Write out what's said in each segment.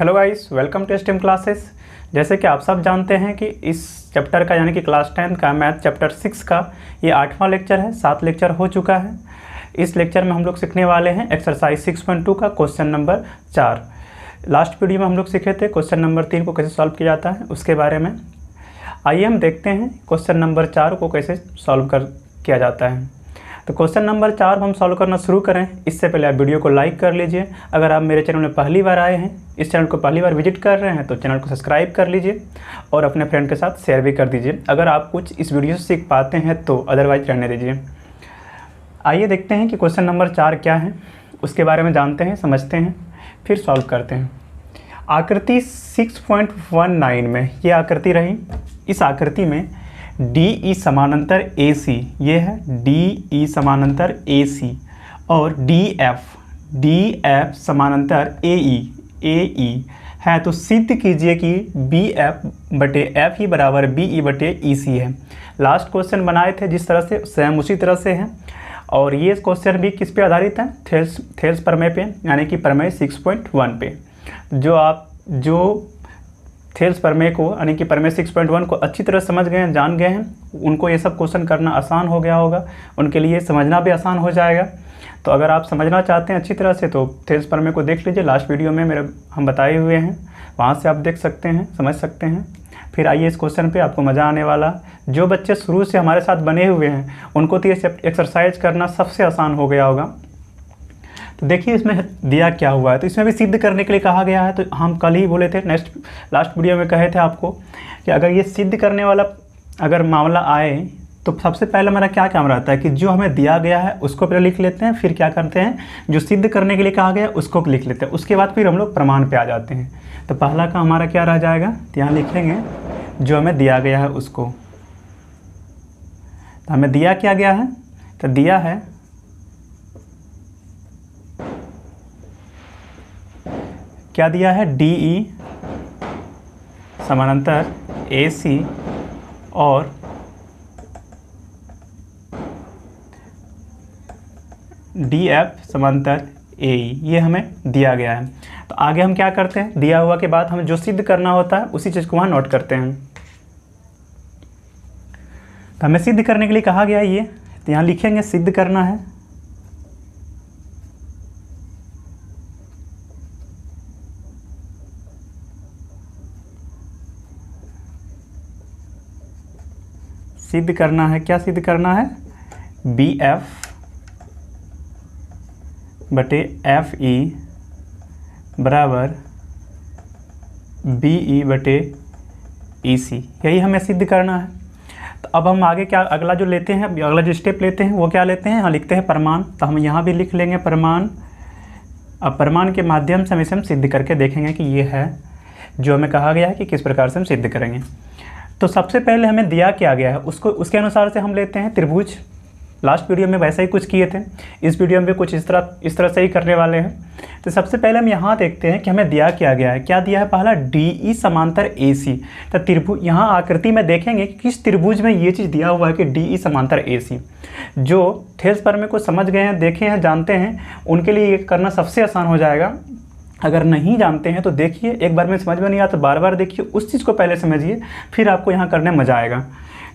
Hello guys, welcome to stem classes. जैसे कि आप सब जानते हैं कि इस चैप्टर का यानी कि क्लास 10 का मैथ चैप्टर 6 का ये 8वां लेक्चर है। 7 लेक्चर हो चुका है। इस लेक्चर में हम लोग सीखने वाले हैं एक्सरसाइज 6.2 का क्वेश्चन नंबर 4। लास्ट वीडियो में हम लोग सीखे थे क्वेश्चन नंबर 3 को कैसे सॉल्व किया जाता है उसके बारे में। आइए हम देखते हैं क्वेश्चन नंबर 4 को कैसे सॉल्व किया जाता है। तो क्वेश्चन नंबर 4 हम सॉल्व करना शुरू करें इससे पहले आप वीडियो को लाइक कर लीजिए। अगर आप मेरे चैनल में पहली बार आए हैं, इस चैनल को पहली बार विजिट कर रहे हैं तो चैनल को सब्सक्राइब कर लीजिए और अपने फ्रेंड के साथ शेयर भी कर दीजिए अगर आप कुछ इस वीडियो से सीख पाते हैं तो, अदरवाइज रहने दीजिए। आइए देखते हैं कि क्वेश्चन नंबर 4 क्या है, उसके बारे में जानते हैं, समझते हैं, फिर सॉल्व करते हैं। आकृति 6.19 में ये आकृति रही। इस आकृति में DE समानांतर AC, ये है DE समानांतर AC और DF समानांतर AE है। तो सिद्ध कीजिए कि BF बटे F ही बराबर BE बटे EC है। लास्ट क्वेश्चन बनाए थे जिस तरह से, सेम उसी तरह से है। और ये क्वेश्चन भी किस पे आधारित है? थेल्स प्रमेय पे, यानी कि प्रमेय 6.1 पे। जो थेल्स प्रमेय को यानी कि प्रमेय 6.1 को अच्छी तरह समझ गए हैं, जान गए हैं, उनको ये सब क्वेश्चन करना आसान हो गया होगा, उनके लिए समझना भी आसान हो जाएगा। तो अगर आप समझना चाहते हैं अच्छी तरह से तो थेल्स प्रमेय को देख लीजिए। लास्ट वीडियो में हम बताए हुए हैं, वहाँ से आप देख सकते हैं, समझ सकते हैं। फिर आइए इस क्वेश्चन पे, आपको मज़ा आने वाला। जो बच्चे शुरू से हमारे साथ बने हुए हैं उनको तो ये एक्सरसाइज करना सबसे आसान हो गया होगा। तो देखिए इसमें दिया क्या हुआ है। तो इसमें भी सिद्ध करने के लिए कहा गया है। तो हम कल ही बोले थे, लास्ट वीडियो में कहे थे आपको कि अगर ये सिद्ध करने वाला अगर मामला आए तो सबसे पहले हमारा क्या काम रहता है कि जो हमें दिया गया है उसको पहले लिख लेते हैं, फिर क्या करते हैं जो सिद्ध करने के लिए कहा गया है उसको लिख लेते हैं, उसके बाद फिर हम लोग प्रमाण पे आ जाते हैं। तो पहला काम हमारा क्या रह जाएगा, तो यहाँ लिखेंगे जो हमें दिया गया है उसको। तो हमें दिया क्या गया है, तो दिया है क्या दिया है, DE समानांतर AC और DF समानांतर AE, ये हमें दिया गया है। तो आगे हम क्या करते हैं, दिया हुआ के बाद हमें जो सिद्ध करना होता है उसी चीज़ को वहाँ नोट करते हैं। तो हमें सिद्ध करने के लिए कहा गया है ये, तो यहाँ लिखेंगे सिद्ध करना है। सिद्ध करना है, क्या सिद्ध करना है, BF बटे FE बराबर BE बटे EC, यही हमें सिद्ध करना है। तो अब हम आगे क्या अगला जो लेते हैं, अगला जो स्टेप लेते हैं वो क्या लेते हैं, यहाँ लिखते हैं प्रमाण। तो हम यहाँ भी लिख लेंगे प्रमाण। अब प्रमाण के माध्यम से हम सिद्ध करके देखेंगे कि ये है जो हमें कहा गया है कि किस प्रकार से हम सिद्ध करेंगे। तो सबसे पहले हमें दिया क्या गया है उसके अनुसार से हम लेते हैं त्रिभुज। लास्ट वीडियो में वैसा ही कुछ किए थे, इस वीडियो में भी कुछ इस तरह से ही करने वाले हैं। तो सबसे पहले हम यहाँ देखते हैं कि हमें दिया क्या गया है। क्या दिया है, पहला DE समांतर AC। तो त्रिभुज, यहाँ आकृति में देखेंगे कि किस त्रिभुज में ये चीज़ दिया हुआ है कि DE समांतर AC। जो थेल्स प्रमेय को समझ गए हैं, देखे हैं, जानते हैं, उनके लिए ये करना सबसे आसान हो जाएगा। अगर नहीं जानते हैं तो देखिए, एक बार में समझ में नहीं आता तो बार बार देखिए, उस चीज़ को पहले समझिए, फिर आपको यहाँ करने मज़ा आएगा।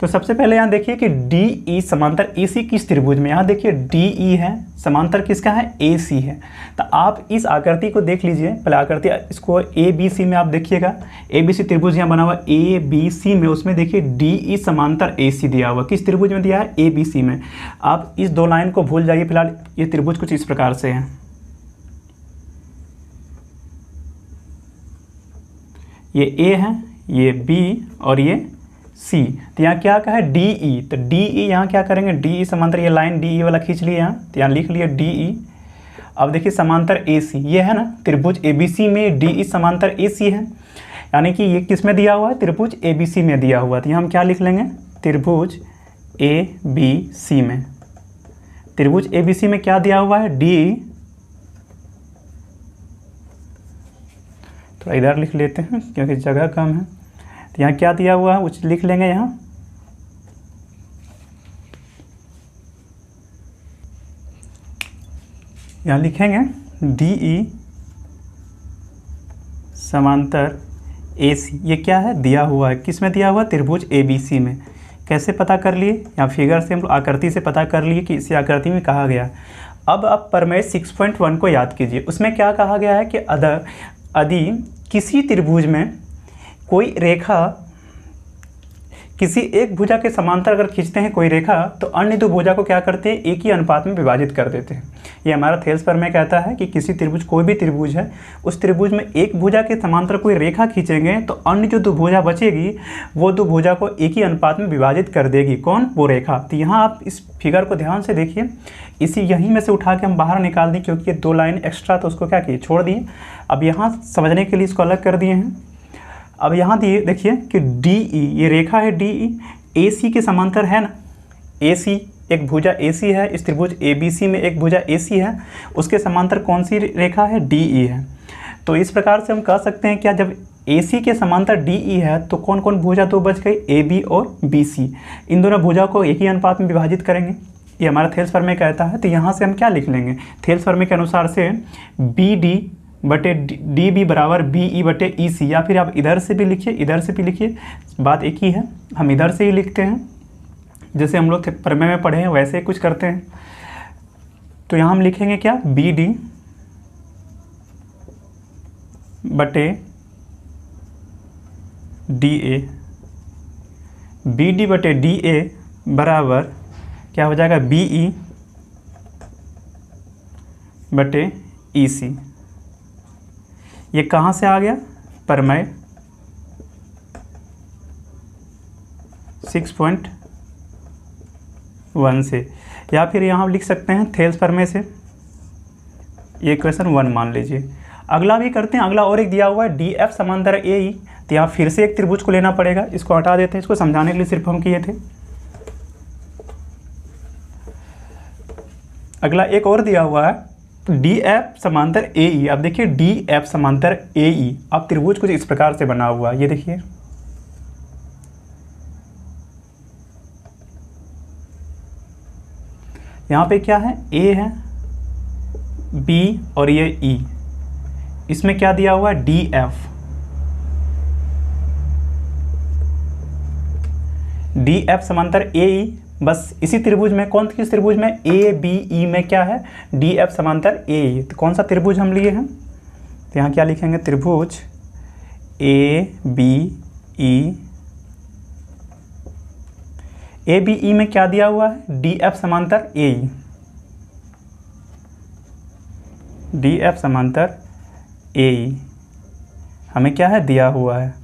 तो सबसे पहले यहाँ देखिए कि DE समांतर AC किस त्रिभुज में, यहाँ देखिए DE है, समांतर किसका है, AC है। तो आप इस आकृति को देख लीजिए, पहले आकृति इसको ABC में आप देखिएगा, ABC त्रिभुज यहाँ बना हुआ ABC में, उसमें देखिए DE समांतर AC दिया हुआ, किस त्रिभुज में दिया है, ABC में। आप इस दो लाइन को भूल जाइए, फिलहाल ये त्रिभुज कुछ इस प्रकार से है, ये A है, ये B और ये C। तो यहाँ क्या कहा है, DE। तो DE यहाँ क्या करेंगे, DE समांतर, ये लाइन DE वाला खींच लिए यहाँ, तो यहाँ लिख लिए DE। अब देखिए समांतर AC, ये है ना त्रिभुज ABC में DE समांतर AC है, यानी कि ये किस में दिया हुआ है, त्रिभुज ABC में दिया हुआ है। तो यहाँ हम क्या लिख लेंगे, त्रिभुज ABC में, त्रिभुज ABC में क्या दिया हुआ है, DE। तो इधर लिख लेते हैं क्योंकि जगह कम है। तो यहाँ क्या दिया हुआ है वो लिख लेंगे यहाँ, यहाँ लिखेंगे DE समांतर AC, ये क्या है, दिया हुआ है, किस में दिया हुआ है, त्रिभुज ABC में। कैसे पता कर लिए, या फिगर से हम लोग आकृति से पता कर लिए कि इसी आकृति में कहा गया। अब आप प्रमेय 6.1 को याद कीजिए। उसमें क्या कहा गया है कि यदि किसी त्रिभुज में कोई रेखा किसी एक भुजा के समांतर अगर खींचते हैं कोई रेखा, तो अन्य दो भुजा को क्या करते हैं, एक ही अनुपात में विभाजित कर देते हैं। ये हमारा थेल्स प्रमेय कहता है कि किसी त्रिभुज, कोई भी त्रिभुज है, उस त्रिभुज में एक भुजा के समांतर कोई रेखा खींचेंगे तो अन्य जो दो भुजा बचेगी वो दो भुजा को एक ही अनुपात में विभाजित कर देगी। कौन, वो रेखा। तो यहाँ आप इस फिगर को ध्यान से देखिए, इसी यहीं में से उठा के हम बाहर निकाल दें, क्योंकि ये 2 लाइन एक्स्ट्रा तो उसको क्या किए, छोड़ दिए। अब यहाँ समझने के लिए इसको अलग कर दिए हैं। अब यहाँ देखिए कि DE, ये रेखा है DE, AC के समांतर है ना। AC, एक भुजा AC है, इस त्रिभुज ABC में एक भुजा AC है, उसके समांतर कौन सी रेखा है, DE है। तो इस प्रकार से हम कह सकते हैं क्या, जब AC के समांतर DE है तो कौन कौन भुजा दो बच गई, AB और BC। इन दोनों भुजा को एक ही अनुपात में विभाजित करेंगे, ये हमारा थेल्स प्रमेय कहता है। तो यहाँ से हम क्या लिख लेंगे, थेल्स प्रमेय के अनुसार से BD बटे DB बराबर BE बटे EC, या फिर आप इधर से भी लिखिए, इधर से भी लिखिए, बात एक ही है। हम इधर से ही लिखते हैं, जैसे हम लोग प्रमेय में पढ़े हैं वैसे ही कुछ करते हैं। तो यहाँ हम लिखेंगे क्या, BD बटे DA, BD बटे DA बराबर क्या हो जाएगा, BE बटे EC। ये कहाँ से आ गया, प्रमेय 6.1 से, या फिर यहाँ लिख सकते हैं थेल्स प्रमेय से। ये क्वेश्चन 1 मान लीजिए। अगला भी करते हैं। अगला और एक दिया हुआ है DF समांतर AE, तो यहाँ फिर से एक त्रिभुज को लेना पड़ेगा, इसको हटा देते हैं, इसको समझाने के लिए सिर्फ हम किए थे। अगला एक और दिया हुआ है DF समांतर AE। अब देखिए DF समांतर AE, अब त्रिभुज कुछ इस प्रकार से बना हुआ है, ये देखिए। यहाँ पे क्या है, A है, B और ये E। इसमें क्या दिया हुआ है, DF समांतर AE। बस इसी त्रिभुज में, कौन किस त्रिभुज में, ABE में क्या है, DF समांतर AE। तो कौन सा त्रिभुज हम लिए हैं, तो यहाँ क्या लिखेंगे, त्रिभुज ABE में क्या दिया हुआ है, DF समांतर AE, DF समांतर AE हमें क्या है, दिया हुआ है।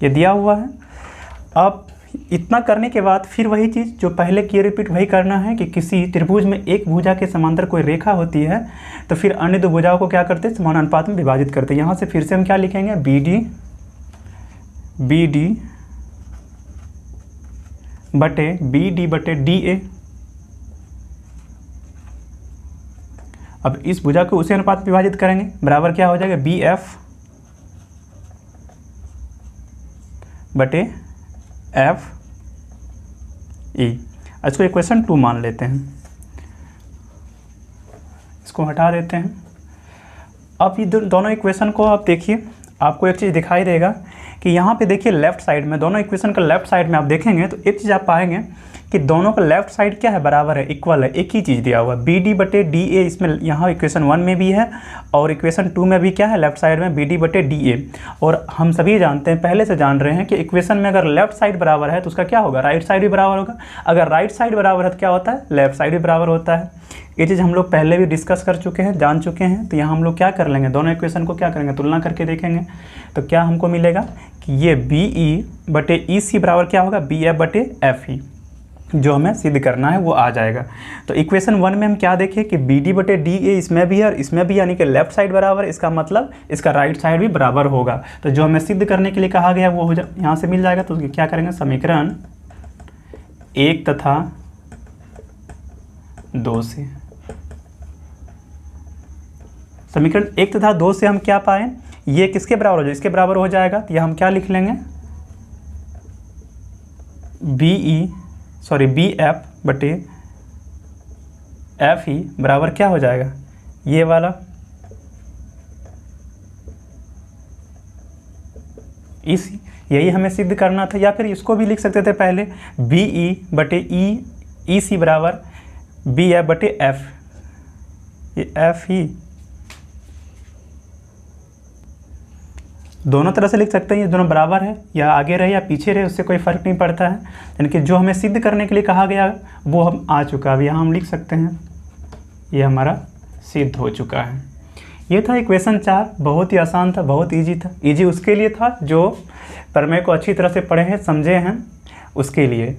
ये दिया हुआ है। अब इतना करने के बाद फिर वही चीज़ जो पहले किए रिपीट वही करना है कि किसी त्रिभुज में एक भुजा के समांतर कोई रेखा होती है तो फिर अन्य दो भुजाओं को क्या करते हैं, समान अनुपात में विभाजित करते हैं। यहाँ से फिर से हम क्या लिखेंगे, BD बटे DA। अब इस भुजा को उसी अनुपात में विभाजित करेंगे, बराबर क्या हो जाएगा, BF बटे FE। इसको इक्वेशन 2 मान लेते हैं, इसको हटा देते हैं। अब ये दोनों इक्वेशन को आप देखिए, आपको एक चीज़ दिखाई देगा कि यहाँ पे देखिए लेफ्ट साइड में, दोनों इक्वेशन का लेफ्ट साइड में आप देखेंगे तो एक चीज़ आप पाएंगे कि दोनों का लेफ्ट साइड क्या है, बराबर है, इक्वल है, एक ही चीज़ दिया हुआ है। BD बटे DA इसमें यहाँ इक्वेशन 1 में भी है और इक्वेशन 2 में भी क्या है, लेफ्ट साइड में BD बटे DA। और हम सभी जानते हैं, पहले से जान रहे हैं कि इक्वेशन में अगर लेफ्ट साइड बराबर है तो उसका क्या होगा, राइट साइड भी बराबर होगा। अगर राइट साइड बराबर है तो क्या होता है, लेफ्ट साइड भी बराबर होता है। ये चीज़ हम लोग पहले भी डिस्कस कर चुके हैं, जान चुके हैं। तो यहाँ हम लोग क्या कर लेंगे, दोनों इक्वेशन को क्या करेंगे, तुलना करके देखेंगे। तो क्या हमको मिलेगा कि ये BE बटे EC बराबर क्या होगा, BF बटे FE। जो हमें सिद्ध करना है वो आ जाएगा। तो इक्वेशन 1 में हम क्या देखें कि BD बटे DA इसमें भी है और इसमें भी, यानी कि लेफ्ट साइड बराबर, इसका मतलब इसका राइट साइड भी बराबर होगा। तो जो हमें सिद्ध करने के लिए कहा गया वो यहाँ से मिल जाएगा। तो क्या करेंगे, समीकरण 1 तथा 2 से, समीकरण 1 तथा 2 से हम क्या पाएँ, ये किसके बराबर हो जाए, इसके बराबर हो जाएगा। तो यह हम क्या लिख लेंगे, BF बटे FE बराबर क्या हो जाएगा, ये वाला इसी, यही हमें सिद्ध करना था। या फिर इसको भी लिख सकते थे पहले, बी ई बटे ई सी बराबर बी एफ बटे एफ, ये एफ ही दोनों तरह से लिख सकते हैं। ये दोनों बराबर है, या आगे रहे या पीछे रहे उससे कोई फ़र्क नहीं पड़ता है। यानी कि जो हमें सिद्ध करने के लिए कहा गया वो हम आ चुका। अब यहाँ हम लिख सकते हैं ये हमारा सिद्ध हो चुका है। ये था इक्वेशन 4, बहुत ही आसान था, बहुत इजी था। इजी उसके लिए था जो प्रमेय को अच्छी तरह से पढ़े हैं, समझे हैं, उसके लिए।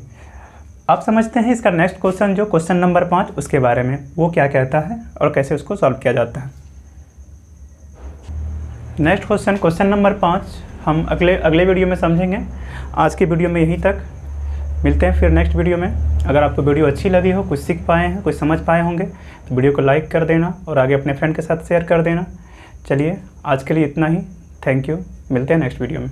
आप समझते हैं इसका नेक्स्ट क्वेश्चन, जो क्वेश्चन नंबर 5, उसके बारे में, वो क्या कहता है और कैसे उसको सॉल्व किया जाता है। नेक्स्ट क्वेश्चन, क्वेश्चन नंबर 5 हम अगले वीडियो में समझेंगे। आज की वीडियो में यहीं तक, मिलते हैं फिर नेक्स्ट वीडियो में। अगर आपको वीडियो अच्छी लगी हो, कुछ सीख पाए हैं, कुछ समझ पाए होंगे, तो वीडियो को लाइक कर देना और आगे अपने फ्रेंड के साथ शेयर कर देना। चलिए आज के लिए इतना ही, थैंक यू, मिलते हैं नेक्स्ट वीडियो में।